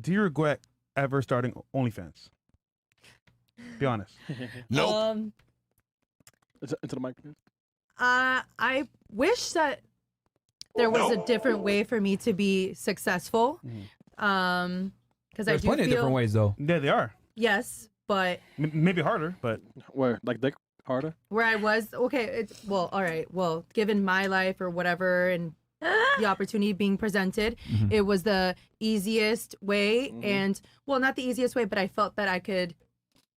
Do you regret ever starting OnlyFans? Be honest. Nope. Into the mic. I wish that there was a different way for me to be successful. Because I There's do plenty of feel different ways, though. Yeah, they are. yes, but Maybe harder, but Where like dick harder? where I was well, all right, well, given my life or whatever and the opportunity being presented, it was the easiest way, and well, not the easiest way, but I felt that I could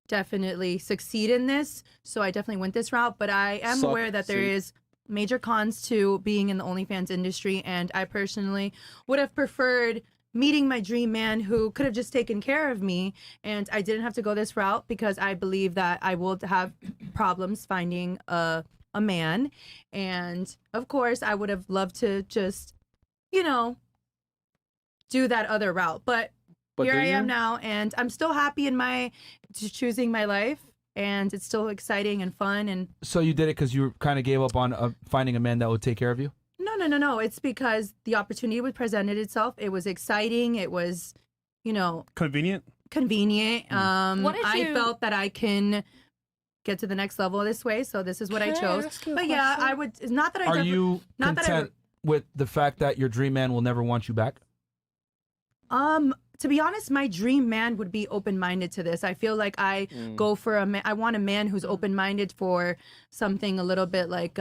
definitely succeed in this, so I definitely went this route. But I am aware that there is major cons to being in the OnlyFans industry, and I personally would have preferred meeting my dream man who could have just taken care of me, and I didn't have to go this route because I believe that I will have problems finding a man. And of course I would have loved to just, do that other route, but here I am now, and I'm still happy in my choosing my life, and it's still exciting and fun. And So you did it because you kind of gave up on finding a man that would take care of you? no, it's because the opportunity would presented itself. It was exciting. It was, convenient. I felt that I can get to the next level this way, so this is what I chose. But yeah, I would. It's not that I. Are you not that content with the fact that your dream man will never want you back? To be honest, my dream man would be open-minded to this. I feel like I go for I want a man who's open-minded for something a little bit like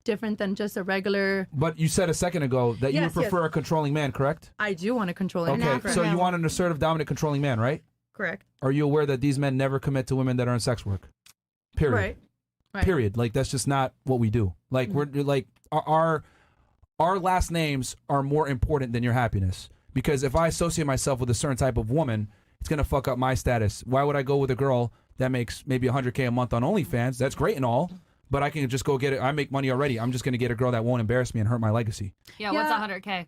different than just a regular. But you said a second ago that you would prefer a controlling man, correct? I do want a controlling man. Okay, so you want an assertive, dominant, controlling man, right? Correct. Are you aware that these men never commit to women that are in sex work? Period. Right. Period. Like, that's just not what we do. Like, we're like our last names are more important than your happiness. Because if I associate myself with a certain type of woman, it's gonna fuck up my status. Why would I go with a girl that makes maybe $100K a month on OnlyFans? That's great and all, but I can just go get it. I make money already. I'm just gonna get a girl that won't embarrass me and hurt my legacy. Yeah, what's 100K?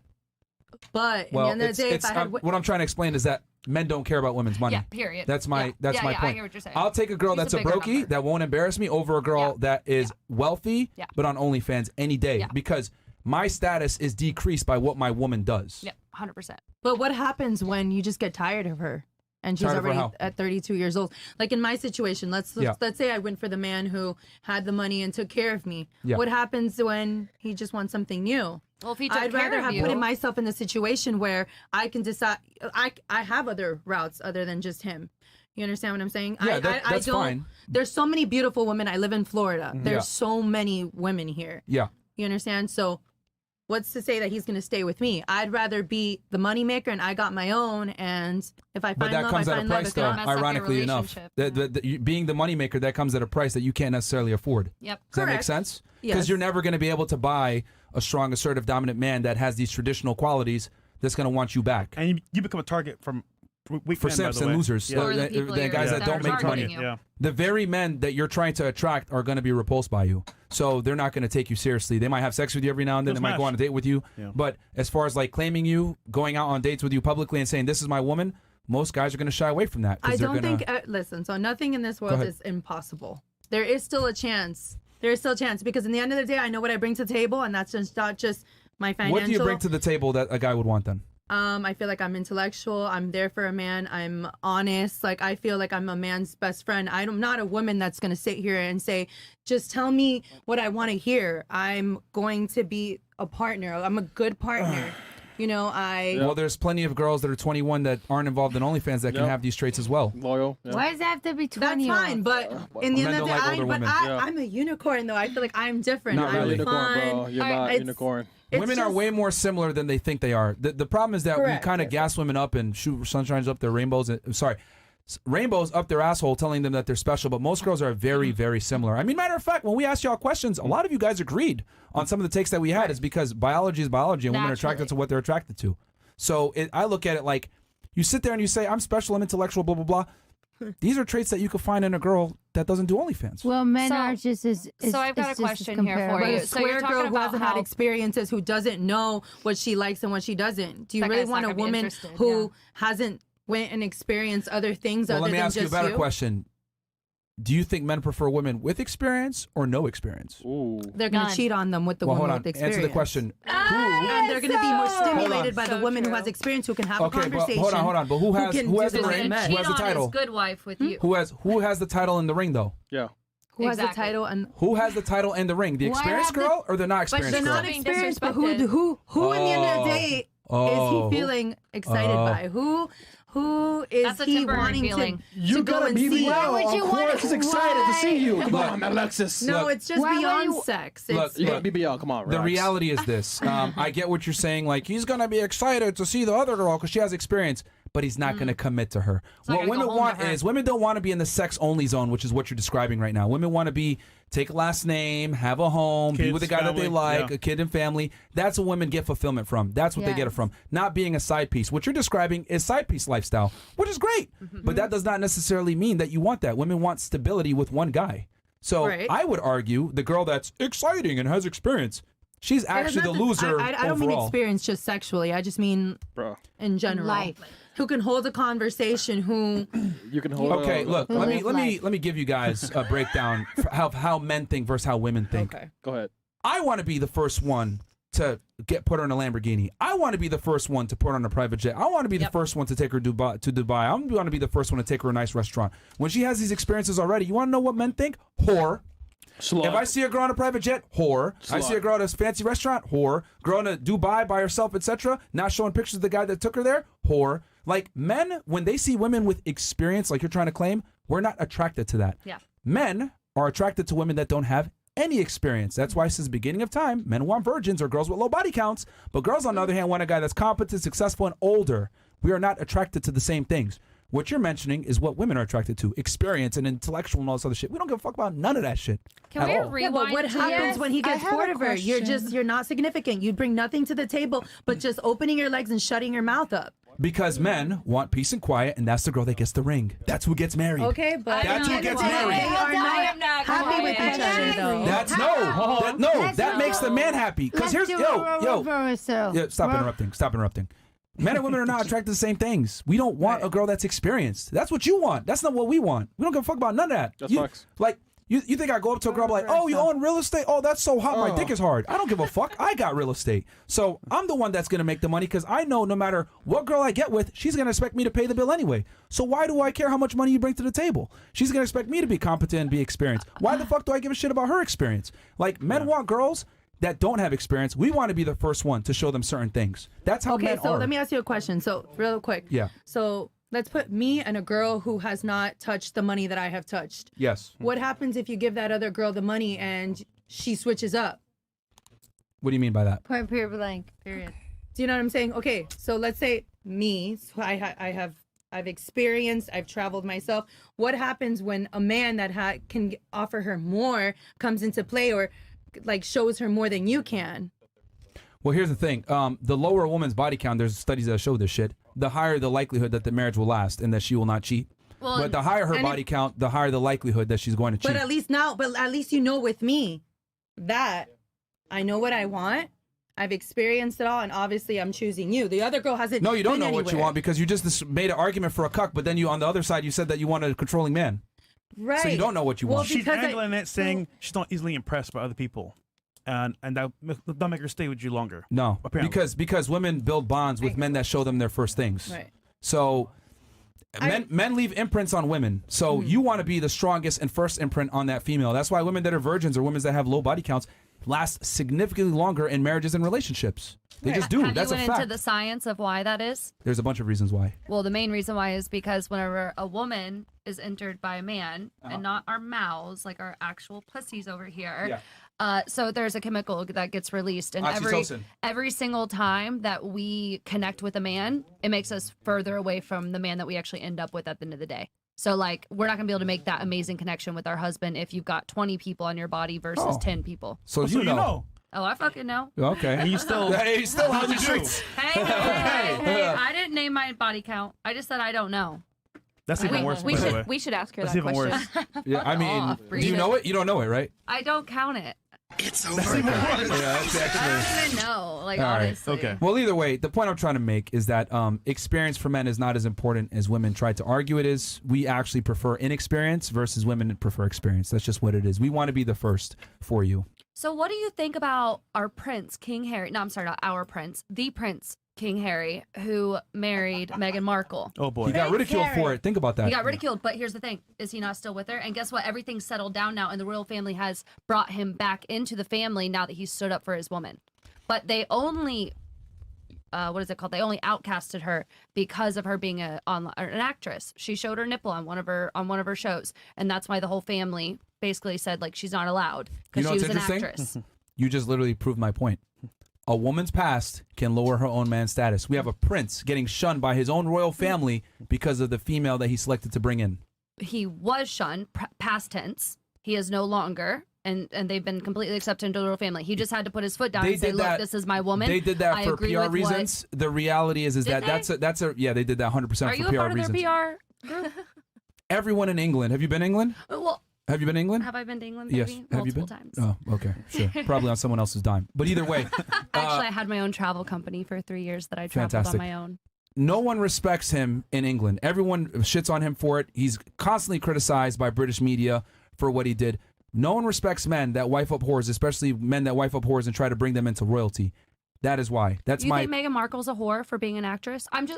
But Well, at the end of the day, if I had what I'm trying to explain is that men don't care about women's money. Yeah, period. That's my my I point. hear what you're saying. I'll take a girl that's a bigger brokey number. that won't embarrass me over a girl that is wealthy but on OnlyFans any day because my status is decreased by what my woman does. Yeah, 100%. But what happens when you just get tired of her and she's Tired of her already how? at 32 years old? Like in my situation, let's say I went for the man who had the money and took care of me. Yeah. What happens when he just wants something new? Well, if he took I'd care rather of have you, put myself in the situation where I can decide. I have other routes other than just him. You understand what I'm saying? Yeah, I that's don't. fine. There's so many beautiful women. I live in Florida. There's Yeah. so many women here. Yeah. You understand? So what's to say that he's going to stay with me? I'd rather be the moneymaker and I got my own. And if I But find that love, comes I at a find love. price, If though. not, mess up your Ironically enough, relationship. being the moneymaker, that comes at a price that you can't necessarily afford. Yep. Does that make Correct. sense? Because Yes. you're never going to be able to buy a strong, assertive, dominant man that has these traditional qualities that's going to want you back. And you become a target from weak For men, by simps the and way. losers, Yeah. Or the people the you're- guys that that don't are make targeting money. you. Yeah. The very men that you're trying to attract are going to be repulsed by you. So they're not going to take you seriously. They might have sex with you every now and then. They'll They might go smash. on a date with you. Yeah. But as far as like claiming you, going out on dates with you publicly and saying, this is my woman, most guys are going to shy away from that. 'cause I they're don't gonna, think. Listen, so nothing in this world ahead. is impossible. There is still a chance. There is still a chance because in the end of the day, I know what I bring to the table, and that's just not just my financial. What do you bring to the table that a guy would want then? I feel like I'm intellectual. I'm there for a man. I'm honest. Like, I feel like I'm a man's best friend. I'm not a woman that's going to sit here and say, just tell me what I want to hear. I'm going to be a partner. I'm a good partner. Well, there's plenty of girls that are 21 that aren't involved in OnlyFans that can have these traits as well. Loyal. Yeah. Why does it have to be 20? That's fine, but in the Men end of don't the day, like older women. I'm a unicorn, though. I feel like I'm different. Not I'm really. Unicorn, fun. bro. You're All right, not it's- unicorn. it's Women are just- way more similar than they think they are. The problem is that Correct. we kind of gas women up and shoot sunshines up their rainbows. Rainbows up their asshole, telling them that they're special. But most girls are very, very similar. I mean, matter of fact, when we asked y'all questions, a lot of you guys agreed on some of the takes that we had. Is because biology is biology, and women are attracted Naturally. to what they're attracted to. So I look at it like you sit there and you say, "I'm special, I'm intellectual, blah blah blah." These are traits that you could find in a girl that doesn't do OnlyFans. Well, men So- are just as. so I've got a it's just as question here for comparable. But you. a So you're square talking girl who about hasn't had how- experiences, who doesn't know what she likes and what she doesn't. Do you That really guy's want not a gonna be woman interested, who yeah. hasn't went and experienced other things Well, other let me than ask you a just better question. do you think men prefer women with experience or no experience? Ooh. They're gonna None. cheat on them with the Well, woman hold on. with experience. Answer the question. And they're gonna be more stimulated by the So woman who true. has experience, who can have a Okay, but conversation. hold on. But who has can who has do the the ring? right Who men. has the Cheat on title? his good wife with you. Who has the title and the ring though? Yeah. Who has the Exactly. title and Who has the title and the ring? The Why experienced have the- girl or the not the experienced girl? not being experienced, but disrespected. who in the end of the day is Oh. he feeling excited by? Who is That's a he temporary wanting feeling. You go gotta and be see? real. Why would you Of want- course, he's excited to see you. Come Look. on, Alexis. No, Look. it's just Why would beyond you- sex. Look, It's You gotta be BL. Come on, The relax. reality is this. I get what you're saying. Like, he's going to be excited to see the other girl because she has experience, but he's not going to commit to her. not What gonna women go home want to her. is women don't want to be in the sex-only zone, which is what you're describing right now. Women want to be take a last name, have a home, be Kids, with a guy that they family, like, yeah. a kid and family. That's what women get fulfillment from. That's what they get it Yes. from. Not being a side piece. What you're describing is side piece lifestyle, which is great. But that does not necessarily mean that you want that. Women want stability with one guy. So Right. I would argue the girl that's exciting and has experience, she's actually the loser I don't mean overall. experience just sexually. I just mean Bro, in general. Life. Who can hold a conversation? Who you can hold Okay, on. look, Live let me life. give you guys a breakdown of how men think versus how women think. okay. Go ahead. I want to be the first one to put her in a Lamborghini. I want to be the first one to put her on a private jet. I want to be the first one to take her to Dubai. I want to be the first one to take her to a nice restaurant. When she has these experiences already, you want to know what men think? Whore. Slut. If I see a girl on a private jet, whore. I see a girl at a fancy restaurant, whore. Girl in a Dubai by herself, etc. Not showing pictures of the guy that took her there, whore. Like, men, when they see women with experience, like you're trying to claim, we're not attracted to that. Yeah. Men are attracted to women that don't have any experience. That's why since the beginning of time, men want virgins or girls with low body counts. But girls, on the other hand, want a guy that's competent, successful, and older. We are not attracted to the same things. What you're mentioning is what women are attracted to: experience and intellectual and all this other shit. We don't give a fuck about none of that shit. Can at we all. rewind? Yeah, but what to- happens when he I gets have bored a of her? question. You're not significant. You bring nothing to the table, but just opening your legs and shutting your mouth up. Because men want peace and quiet, and that's the girl that gets the ring. That's who gets married. Okay, but That's who gets married. They are I am not not happy with going. each other, though. That's that makes the man happy. Because here's stop interrupting. Men and women are not attracted to the same things. We don't want a girl that's experienced. That's what you want. That's not what we want. We don't give a fuck about none of that. That's you, facts. Like, you think I go up to a girl like, oh, you own real estate? Oh, that's so hot. My dick is hard. I don't give a fuck. I got real estate. So I'm the one that's going to make the money because I know no matter what girl I get with, she's going to expect me to pay the bill anyway. So why do I care how much money you bring to the table? She's going to expect me to be competent and be experienced. Why the fuck do I give a shit about her experience? Like, men want girls that don't have experience. We want to be the first one to show them certain things. That's how Okay, men so are. let me ask you a question. So real quick. Yeah. So let's put me and a girl who has not touched the money that I have touched. Yes. What happens if you give that other girl the money and she switches up? What do you mean by that? Point period blank. Period. Do you know what I'm saying? Okay, so let's say me, so I've experienced, I've traveled myself. What happens when a man that can offer her more comes into play, or like shows her more than you can? Well, here's the thing. The lower a woman's body count, there's studies that show this shit, the higher the likelihood that the marriage will last and that she will not cheat. Well, But the higher her and body count, the higher the likelihood that she's going to cheat. But at least you know with me that I know what I want. I've experienced it all, and obviously I'm choosing you. The other girl hasn't. No, you don't been know what you anywhere. want because you just made an argument for a cuck, but then you on the other side you said that you want a controlling man. Right. So you don't know what you Well, want. She's because angling it, saying she's not easily impressed by other people, and that'll make her stay with you longer. No, Apparently. because women build bonds with men that show them their first things. Right. So men leave imprints on women. So you want to be the strongest and first imprint on that female. That's why women that are virgins or women that have low body counts last significantly longer in marriages and relationships. They just do. Have That's you a went fact. into the science of why that is? There's a bunch of reasons why. Well, the main reason why is because whenever a woman is entered by a man and not our mouths, like our actual pussies over here, so there's a chemical that gets released, and Oxytocin. every single time that we connect with a man, it makes us further away from the man that we actually end up with at the end of the day. So, like, we're not going to be able to make that amazing connection with our husband if you've got 20 people on your body versus 10 people. So So you know. Oh, I fucking know. Okay. And you still. Hey, still How'd on the you do? streets. Hey, I didn't name my body count. I just said I don't know. That's even worse. We by the way. should ask her That's that even question. worse. Yeah, I mean, off, do you know it? You don't know it, right? I don't count it. It's over. Yeah, that's actually. I don't even know. Like, All right. honestly. Okay. Well, either way, the point I'm trying to make is that experience for men is not as important as women try to argue it is. We actually prefer inexperience versus women prefer experience. That's just what it is. We want to be the first for you. So what do you think about our prince, King Harry? No, I'm sorry, not our prince. The prince, King Harry, who married Meghan Markle. Oh boy. He got ridiculed Harry. for it. Think about that. He got ridiculed, but here's the thing. Is he not still with her? And guess what? Everything's settled down now, and the royal family has brought him back into the family now that he stood up for his woman. But they only, what is it called? They only outcasted her because of her being an actress. She showed her nipple on one of her shows, and that's why the whole family basically said, like, she's not allowed because You know she what's was an interesting? actress. You just literally proved my point. A woman's past can lower her own man's status. We have a prince getting shunned by his own royal family because of the female that he selected to bring in. He was shunned, past tense. He is no longer, and they've been completely accepted into the royal family. He just had to put his foot down and say, look, this is my woman. They did that I for agree PR with reasons. The reality is Did that they? that's a yeah, they did that 100% Are for you PR a part reasons. of their PR group? Everyone in England. Have you been to England? Well, Have you been to England? have I been to England? Yes. Maybe? Have you Multiple been? times. Oh, okay, sure. Probably on someone else's dime. But either way, Actually, I had my own travel company for 3 years that I traveled Fantastic. on my own. no one respects him in England. Everyone shits on him for it. He's constantly criticized by British media for what he did. No one respects men that wife up whores, especially men that wife up whores and try to bring them into royalty. That is why. That's You my. think Meghan Markle's a whore for being an actress? I'm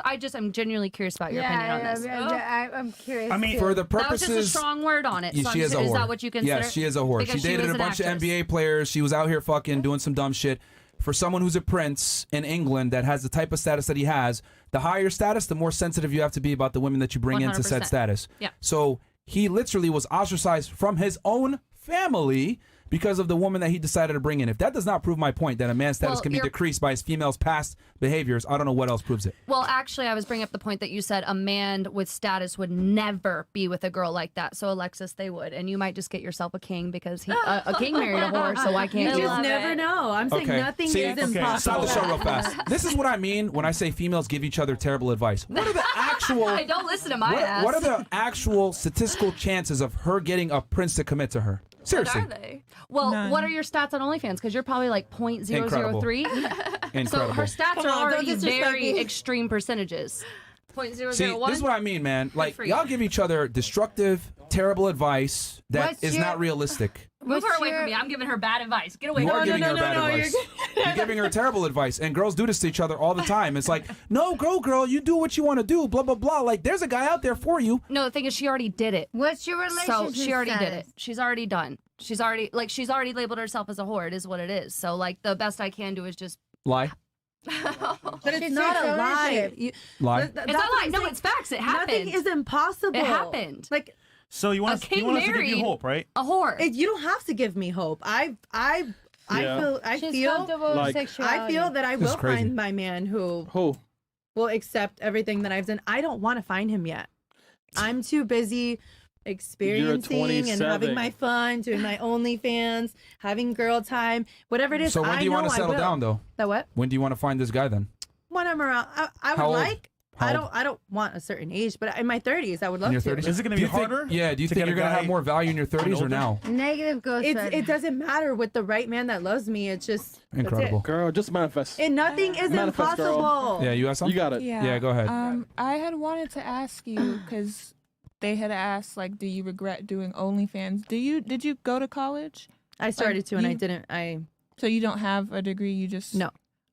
genuinely curious about your opinion on this. I'm curious. I mean, For the That was purposes, just a strong word on it. Yeah, So she is a is whore. that what you consider? Yes, she is a whore. Because She dated was a an bunch actress. of NBA players. She was out here fucking doing some dumb shit. For someone who's a prince in England that has the type of status that he has, the higher status, the more sensitive you have to be about the women that you bring into said 100%. status. Yeah. So he literally was ostracized from his own family because of the woman that he decided to bring in. If that does not prove my point that a man's status Well, can be you're- decreased by his female's past behaviors, I don't know what else proves it. Well, actually, I was bringing up the point that you said a man with status would never be with a girl like that. So, Alexis, they would. And you might just get yourself a king because a king married a whore, so why can't You you? just never know. I'm saying nothing See, is Stop impossible. the show real fast. This is what I mean when I say females give each other terrible advice. What are the actual... I don't listen to my ass. What are the actual statistical chances of her getting a prince to commit to her? Seriously. What are they? Well, None. what are your stats on OnlyFans? Because you're probably like 0.003. So Incredible. her stats Come are on, don't already disrespect very me. extreme percentages. See, 0.001. this is what I mean, man. Like, for you. y'all give each other destructive, terrible advice that What's is your- not realistic. Move her What's away your- from me. I'm giving her bad advice. Get away You from are me. giving her bad advice. You're giving her terrible advice, and girls do this to each other all the time. It's like, no, girl, you do what you want to do, blah, blah, blah. Like, there's a guy out there for you. No, the thing is, she already did it. What's your relationship So she already did status? it. She's already done. She's already labeled herself as a whore. It is what it is. So like the best I can do is just Lie. But it's She not takes a lie. ownership. Lie. it's not like no, it's facts. It happened. Nothing is impossible. It happened. Like So you want A us, you king want us to give you married- hope, right? a whore. you don't have to give me hope. I She's feel comfortable with like- sexuality. I feel that I This is will crazy. find my man who Who? will accept everything that I've done. I don't want to find him yet. I'm too busy experiencing and 27. having my fun, doing my OnlyFans, having girl time, whatever it is. So when do you want to settle down, though? That what? When do you want to find this guy, then? When I'm around, I would How old? like. How I old? don't want a certain age, but in my 30s, I would love In your to. 30s? Is it going to Do be you think- harder? Yeah, do you to think get you're a going to have guy more value in your 30s or older? now? Negative ghost. It doesn't matter with the right man that loves me. It's just that's it. Incredible. Girl, just manifest. And nothing is Manifest, girl. impossible. Yeah, you have something? You got it. Yeah, go ahead. I had wanted to ask you because they had asked, like, do you regret doing OnlyFans? Did you go to college? I started to, and I you- didn't. So you don't have a degree. You just No.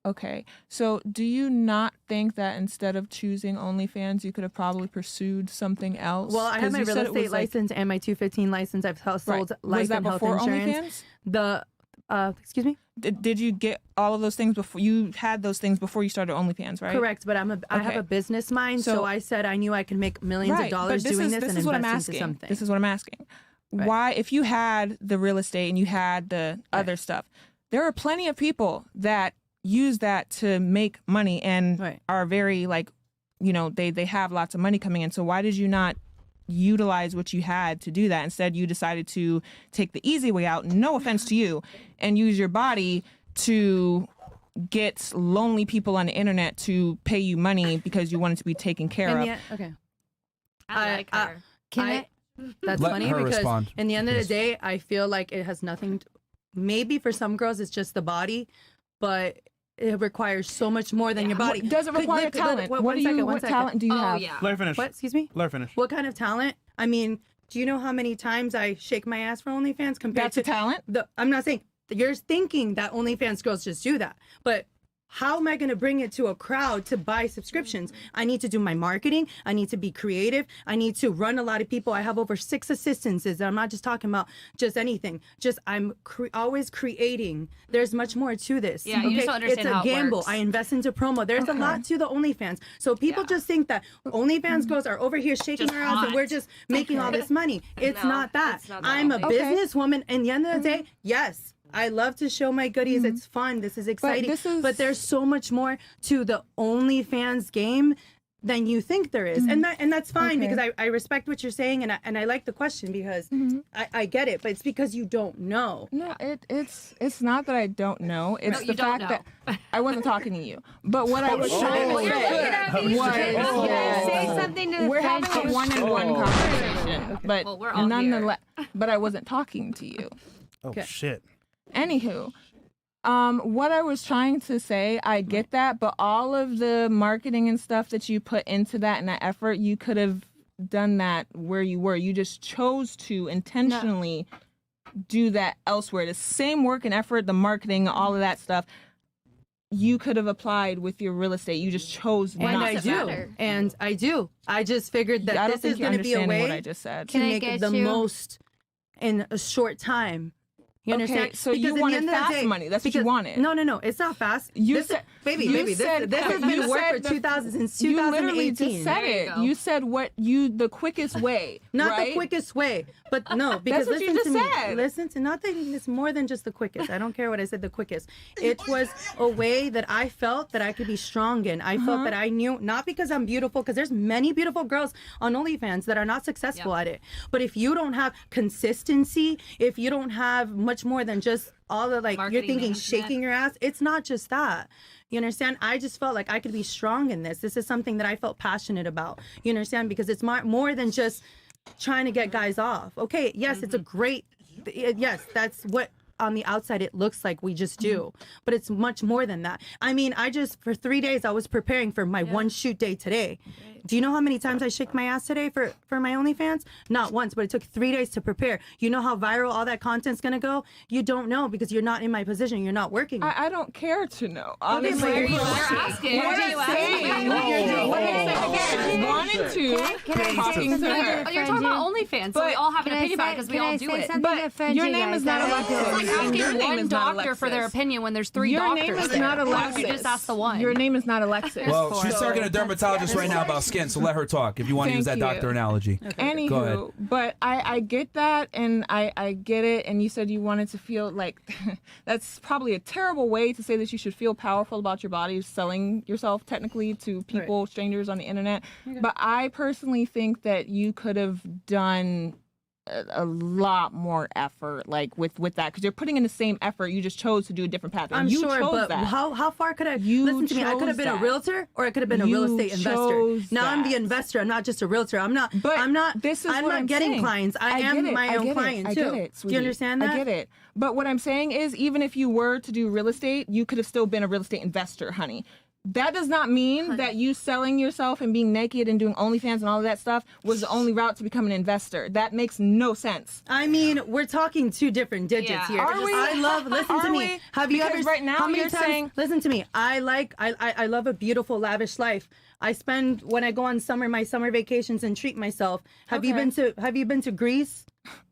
Okay. So do you not think that instead of choosing OnlyFans, you could have probably pursued something else? Well, I have 'Cause my you real said it estate was, like- license and my 215 license. I've sold Right. life Was that and health before insurance. OnlyFans? Excuse me. Did you get all of those things before you had those things before you started OnlyFans, right? Correct, but I have Okay. a business mind, so So- I said I knew I could make millions of dollars but doing this and is what I'm invest into asking. something. This is what I'm asking. Right. Why, if you had the real estate and you had the other stuff, there are plenty of people that use that to make money and Right. are very they have lots of money coming in. So why did you not utilize what you had to do that? Instead, you decided to take the easy way out, no offense to you, and use your body to get lonely people on the internet to pay you money because you wanted to be taken care And of. yet, okay. I like her. That's Let funny her because respond. in the end of the Yes. day, I feel like it has nothing. maybe for some girls it's just the body, but it requires so much more than your body. Does it require talent? What talent do you have? Yeah. Let her finish. What? Excuse me? Let her finish. What kind of talent? I mean, do you know how many times I shake my ass for OnlyFans compared That's to a talent? I'm not saying you're thinking that OnlyFans girls just do that, but how am I going to bring it to a crowd to buy subscriptions? I need to do my marketing. I need to be creative. I need to run a lot of people. I have over 6 assistants. I'm not just talking about just anything. Just I'm always creating. There's much more to this. Yeah, you just don't understand it's a how it gamble. works. I invest into promo. There's a lot to the OnlyFans. So people just think that OnlyFans girls are over here shaking Just their ass and hot. we're just making all this money. It's No, not that. it's not that I'm a way. businesswoman, and at the end of the day, yes. I love to show my goodies. It's fun. This is exciting. But there's so much more to the OnlyFans game than you think there is. And that's fine because I respect what you're saying and I like the question because I get it, but it's because you don't know. No, it's not that I don't know. It's No, the you don't fact that I wasn't talking to you. But what I was trying to you're say looking at me. was Say something to the we're friend. having a one-on-one conversation. But Well, we're all nonetheless, but I wasn't talking to you. Oh shit. Anywho, what I was trying to say, I get that, but all of the marketing and stuff that you put into that and that effort, you could have done that where you were. You just chose to intentionally do that elsewhere. The same work and effort, the marketing, all of that stuff, you could have applied with your real estate. You just chose And not I to. do. And I do. I just figured that I don't this think is you're going to be a understanding way what I just said. to Can I make get the you- most in a short time. You understand? Okay, so you Because at the wanted end of the fast day- money. That's what you because- wanted. No. It's not fast. You This is- said- baby, you this said- has you been work for said the- 2000 since You literally 2018. just said There you it. go. You said the quickest way. Not right? the quickest way, but no, because what you listen just to said. me. Listen to nothing. It's more than just the quickest. I don't care what I said. The quickest. It was a way that I felt that I could be strong in. I felt that I knew, not because I'm beautiful, because there's many beautiful girls on OnlyFans that are not successful at it. But if you don't have consistency, if you don't have much more than just all the Marketing you're thinking management. shaking your ass. It's not just that. You understand? I just felt like I could be strong in this. This is something that I felt passionate about. You understand? Because it's more than just trying to get guys off. Okay, yes, it's a great, yes, that's what on the outside it looks like we just do, but it's much more than that. I mean, for 3 days I was preparing for my one shoot day today. Do you know how many times I shaked my ass today for my OnlyFans? Not once, but it took 3 days to prepare. You know how viral all that content's gonna go? You don't know because you're not in my position. You're not working. I don't care to know. but Honestly, you're You're asking. What I'm saying, what I'm saying, wanted to, Can I talking say to something her. Oh, you're talking about OnlyFans, so we But all have an Can I opinion about it say, because we can all I do say it. something to But offend your you name guys? is not I Alexis. do. Like asking Your name one is not doctor for their Alexis. opinion when there's 3 Your doctors name is there. not Why Alexis. don't you just ask the one? Your name is not Alexis. Well, she's So- talking to a dermatologist right now about skin, so let her talk if you want to use that Thank you. doctor analogy. Anywho, Go ahead. but I get that and I get it, and you said you wanted to feel like that's probably a terrible way to say that you should feel powerful about your body, selling yourself technically to people, strangers on the internet. But I personally think that you could have done a lot more effort with that, because you're putting in the same effort. You just chose to do a different path. And I'm you sure, chose but that. how far could I? You Listen to me. I could have chose been a that. realtor, or I could have been a real You estate investor. chose Now I'm the that. investor. I'm not just a realtor. I'm not. But I'm not. This is I'm what not I'm getting saying. clients. I get am it. my I own get client it. too. I get it, Do sweetie. you understand that? I get it. But what I'm saying is, even if you were to do real estate, you could have still been a real estate investor, honey. That does not mean that you selling yourself and being naked and doing OnlyFans and all of that stuff was the only route to become an investor. That makes no sense. I mean, we're talking 2 different digits Yeah. here. Are we? I love. Listen to Are me. we? Have you Because ever? right now how many you're times? saying- Listen to me. I love a beautiful, lavish life. I spend when I go on my summer vacations and treat myself. Have you Okay. been to Greece?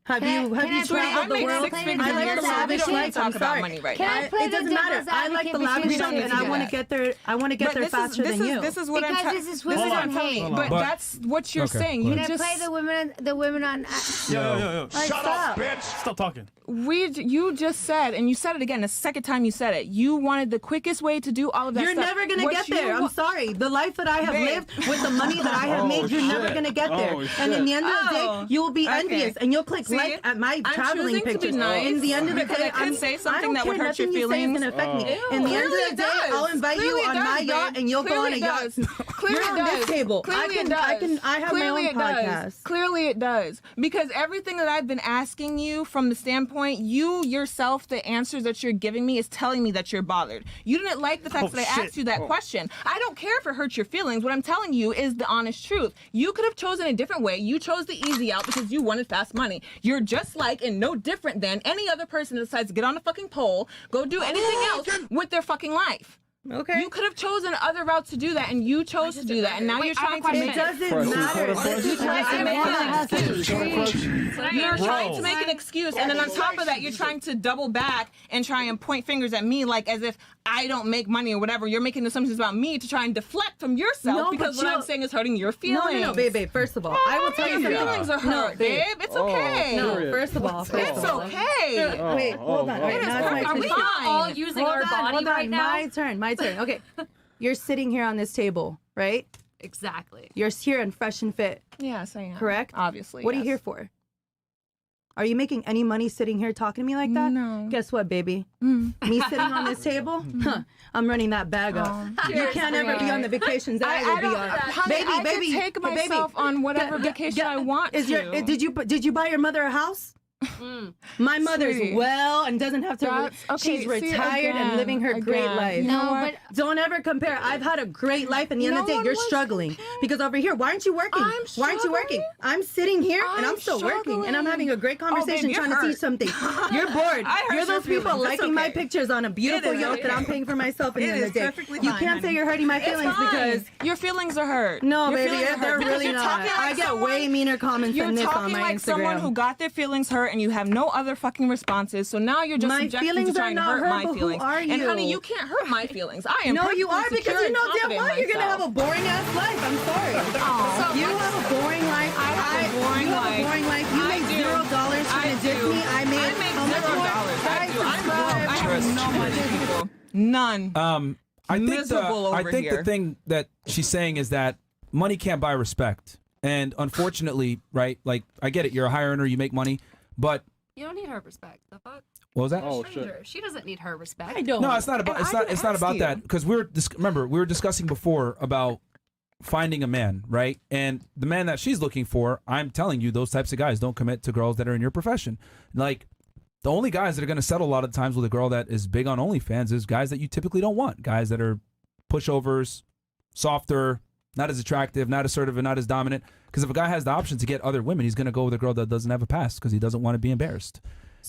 Have Can I- you can I traveled play- I the make world? 6 figures I a like year, the so we lavish don't need life. to talk I'm about sorry. money right Can now. I play It doesn't the matter. devil's I like the advocate lavish between life, you and two? I want to get there. I want to get But there this faster is, than you. This is what Because I'm this is this is women what on I'm telling hate. you. Hold on. But But- that's what you're Okay, saying. go You ahead. Can I just play the women on? Yo. Like, stop. Stop talking. you just said, and you said it again, the second time you said it. You wanted the quickest way to do all of that You're stuff. never gonna What get you there. I'm wa- sorry. The life that I have Babe. lived with the money that I have Oh, made, you're never shit. gonna get there. Oh, And in the end of the Oh. day, you will be Okay. envious and you'll click See, like at my I'm traveling choosing to be pictures. nice In the end of the because day, I could say I something don't that care. would hurt your Nothing you say is feelings. gonna affect me. In the end Clearly of it the day, does. I'll invite Clearly you it on does, my yacht, babe. and you'll go on a Clearly it yacht. does. Clearly You're it on this does. table. Clearly it I does. have my Clearly own it does. podcast. Clearly it does. Because everything that I've been asking you from the standpoint, you yourself, the answers that you're giving me is telling me that you're bothered. You didn't like the fact Oh, that I shit. asked you that question. I don't care if it hurts your feelings. What I'm telling you is the honest truth. You could have chosen a different way. You chose the easy out because you wanted fast money. You're just like and no different than any other person that decides to get on a fucking pole, go do anything else with their fucking life. Okay. You could have chosen other routes to do that, and you chose to do that, and now you're trying to make It doesn't Question, matter. question, This is You're what trying to I make want. an excuse. You're trying Bro. to make an excuse, and then on top of that, you're trying to double back and try and point fingers at me, like as if I don't make money or whatever. You're making assumptions about me to try and deflect from yourself No, because but what I'm you'll- saying is hurting your feelings. No, babe. First of all, I will tell you Your something. feelings are No, hurt, babe. It's Oh, okay. No, Period. first of all, It's okay. Wait, hold on. Wait, It is now it's my perfect. Are turn. we not all Fine. using Hold our on, body hold on. right now? My turn. Okay. You're sitting here on this table, right? Exactly. You're here and fresh and fit, Yes, I am. correct? Obviously. What are you yes. here for? Are you making any money sitting here talking to me like that? No. Guess what, baby? Me sitting on this table, I'm running that bag up. You can't ever be on the vacations that I will be on. Honey, I baby, can take hey, baby. myself on whatever Get- vacation get- I want Is to. your did you buy your mother a house? My mother's Sweetie. well and doesn't have to. That's- okay, she's see, retired and again, living her great again. life. You know No, what? but Don't ever compare. I've had a great life, and the end of the No day, one you're was- struggling because over here, why aren't you working? I'm Why aren't you working? struggling. I'm sitting here and I'm I'm still working, and I'm struggling. having a great Oh, conversation babe, you're trying to teach hurt. something. You're bored. I hurt You're your those people feelings. It's liking my okay. pictures on a beautiful is yacht that okay. I'm paying for myself. In the It end of is the day, perfectly you fine, can't say honey. you're hurting my It's feelings fine. because. Your feelings are hurt. No, Your baby, feelings are they're hurt because really you're not. talking like I get someone- way meaner comments You're than this on talking my like someone Instagram. who got their feelings hurt, and you have no other fucking responses. So now you're just My subjecting to feelings are trying to not hurt hurt, my but who feelings. are And you? honey, you can't hurt my feelings. I am. No, you are perfectly because secure you and know damn confident well in you're gonna have myself. a boring ass life. I'm sorry. Aw. You have a boring life. I have a boring you have life. a boring life. You I make do. $0 trying to diss me. I make how much more? $0. I Guys, do. I'm subscribe. broke. I have no money, people. None. I think Miserable I over think here. the thing that she's saying is that money can't buy respect, and unfortunately, right? Like I get it, you're a high earner, you make money, but You don't need her respect. The fuck? what was that? Oh, Stranger. She doesn't need her respect. I don't. No, it's not about. And It's I not. didn't It's not ask about you. that because remember we were discussing before about finding a man, right? And the man that she's looking for, I'm telling you, those types of guys don't commit to girls that are in your profession. Like the only guys that are going to settle a lot of times with a girl that is big on OnlyFans is guys that you typically don't want. Guys that are pushovers, softer, not as attractive, not assertive, and not as dominant. Because if a guy has the option to get other women, he's going to go with a girl that doesn't have a past because he doesn't want to be embarrassed.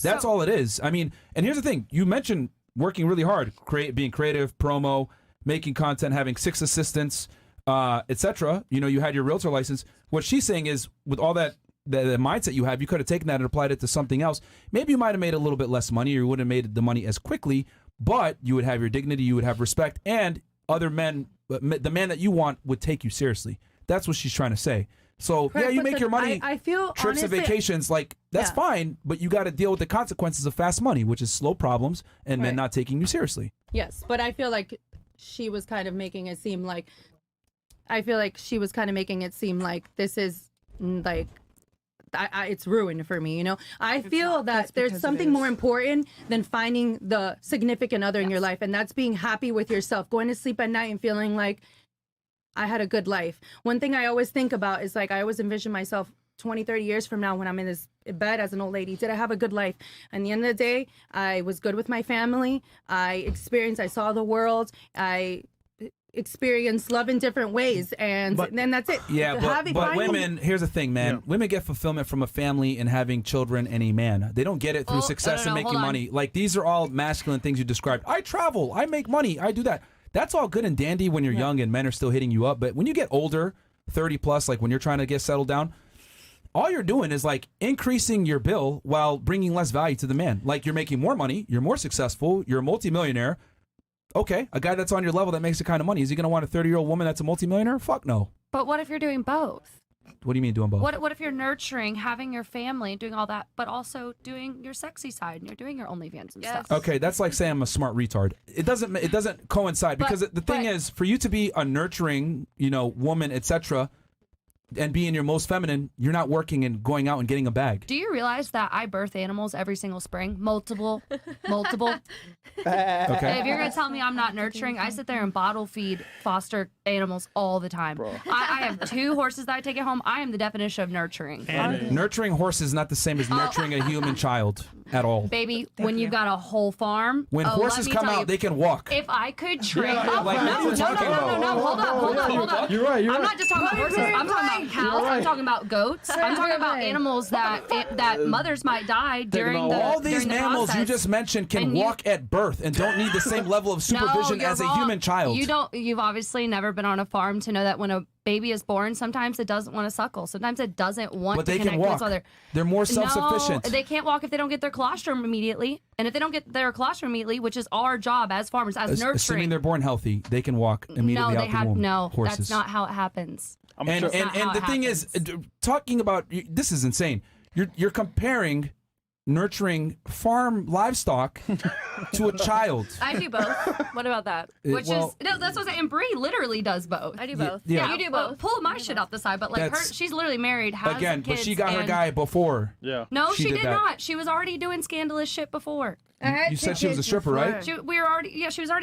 That's all it is. I mean, and here's the thing. You mentioned working really hard, being creative, promo, making content, having 6 assistants, etc. You know, you had your realtor license. What she's saying is with all that, the mindset you have, you could have taken that and applied it to something else. Maybe you might have made a little bit less money or you wouldn't have made the money as quickly, but you would have your dignity, you would have respect, and other men, the man that you want would take you seriously. That's what she's trying to say. So, Correct, yeah, you but make your money, I feel trips and honestly, vacations, like, that's Yeah. fine, but you got to deal with the consequences of fast money, which is slow problems and men Right. not taking you seriously. Yes, but I feel like she was kind of making it seem like. I feel like she was kind of making it seem like this is like. It's ruined for me, you know. I feel that there's because it something is. more important than finding the significant other in your life, and that's being happy with yourself, going to sleep at night and feeling like I had a good life. One thing I always think about is like I always envision myself 20, 30 years from now when I'm in this bed as an old lady. Did I have a good life? And at the end of the day, I was good with my family. I saw the world. I experienced love in different ways. And then that's it. Yeah, but finding- women, here's the thing, man. Yeah. Women get fulfillment from a family and having children and a man. They don't get it through Oh, success no, and making hold on. money. Like, these are all masculine things you described. I travel, I make money, I do that. That's all good and dandy when you're young and men are still hitting you up. But when you get older, 30 plus, like when you're trying to get settled down, all you're doing is like increasing your bill while bringing less value to the man. Like, you're making more money, you're more successful, you're a multimillionaire. Okay, a guy that's on your level that makes the kind of money, is he going to want a 30-year-old woman that's a multimillionaire? Fuck no. But what if you're doing both? What do you mean doing both? What if you're nurturing, having your family, doing all that, but also doing your sexy side and you're doing your OnlyFans and stuff? Okay, that's like saying I'm a smart retard. It doesn't coincide because the thing is, for you to be a nurturing, woman, etc., and being your most feminine, you're not working and going out and getting a bag. Do you realize that I birth animals every single spring? Multiple. Okay. If you're gonna tell me I'm not nurturing, I sit there and bottle feed foster animals all the time. I have 2 horses that I take at home. I am the definition of nurturing. And Nurturing horses is not the same as nurturing a human child at all. Baby, when you got a whole farm, When let horses me come tell out, you, they can walk. if I could train, like, no, what are you talking no, hold up. You're right. I'm not just talking about horses. I'm talking about cows. I'm talking about goats. I'm talking about animals that mothers might die during the All these during the mammals you process. just mentioned can And you- walk at birth and don't need the same level of supervision you're as a wrong. human child. You've obviously never been on a farm to know that when a baby is born, sometimes it doesn't want to suckle. Sometimes it doesn't want But to they connect can with walk. its mother. They're more self-sufficient. No, they can't walk if they don't get their colostrum immediately. And if they don't get their colostrum immediately, which is our job as farmers, as nurturing. Assuming they're born healthy, they can walk immediately no, they out the have womb. no. Horses. That's not how it happens. And That's not how the it thing is, talking about this is insane. You're comparing nurturing farm livestock to a child. I do both. What about that? That's what I'm saying. And Bree literally does both. I do both. yeah. You do Well, both. pull my shit off the side, but like That's- she's literally married, has Again, but kids, she got her and- guy before. Yeah. No, She she did did that. not. She was already doing scandalous shit before. You said she was a stripper, right? She was already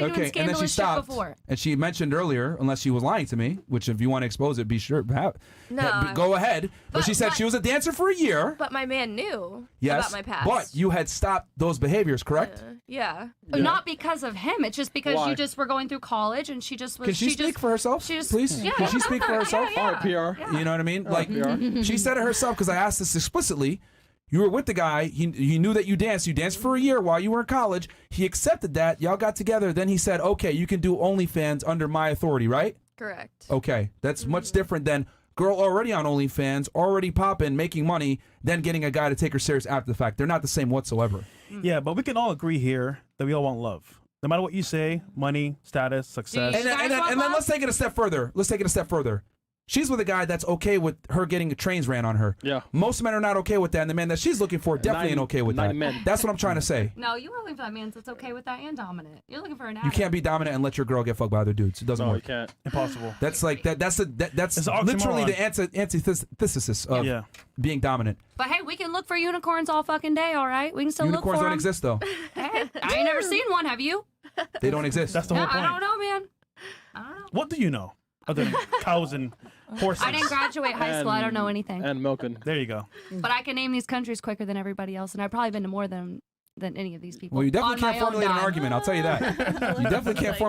doing Okay, and then she scandalous shit stopped. before. And she mentioned earlier, unless she was lying to me, which if you want to expose it, be sure. No. Go ahead. But she said she was a dancer for a year. But my man knew Yes. about my past. But you had stopped those behaviors, correct? Yeah. Not because of him. It's just because Why? you just were going through college, and she just was. Can she speak just, for herself, she just- please? yeah, Can yeah, she speak for yeah, herself? yeah. All right, PR. You know what I mean? Like, PR. she said it herself because I asked this explicitly. You were with the guy. He knew that you danced. You danced for a year while you were in college. He accepted that. Y'all got together. Then he said, okay, you can do OnlyFans under my authority, right? Correct. Okay. That's much different than girl already on OnlyFans, already popping, making money, then getting a guy to take her serious after the fact. They're not the same whatsoever. yeah, but we can all agree here that we all want love. No matter what you say, money, status, success. you guys want And then love? let's take it a step further. She's with a guy that's okay with her getting trains ran on her. Yeah. Most men are not okay with that, and the man that she's looking for definitely ain't okay with that. 90 men. That's what I'm trying to say. No, you were looking for that man that's okay with that and dominant. You're looking for an You addict. can't be dominant and let your girl get fucked by other dudes. It doesn't No, you work. can't. Impossible. That's like that's It's an literally oxymoron. the antithesis of Yeah. being dominant. But hey, we can look for unicorns all fucking day, all right? We can still Unicorns look for don't them. exist though. Hey, I ain't never seen one, have you? They don't exist. That's the No, whole point. I don't know, man. I don't know. What do you know other than cows and horses? I didn't graduate high school. I don't know anything. And milking. There you go. But I can name these countries quicker than everybody else, and I've probably been to more than any of these people. Well, you definitely on can't my own formulate an dime. argument. I'll tell you that. You definitely can't formulate.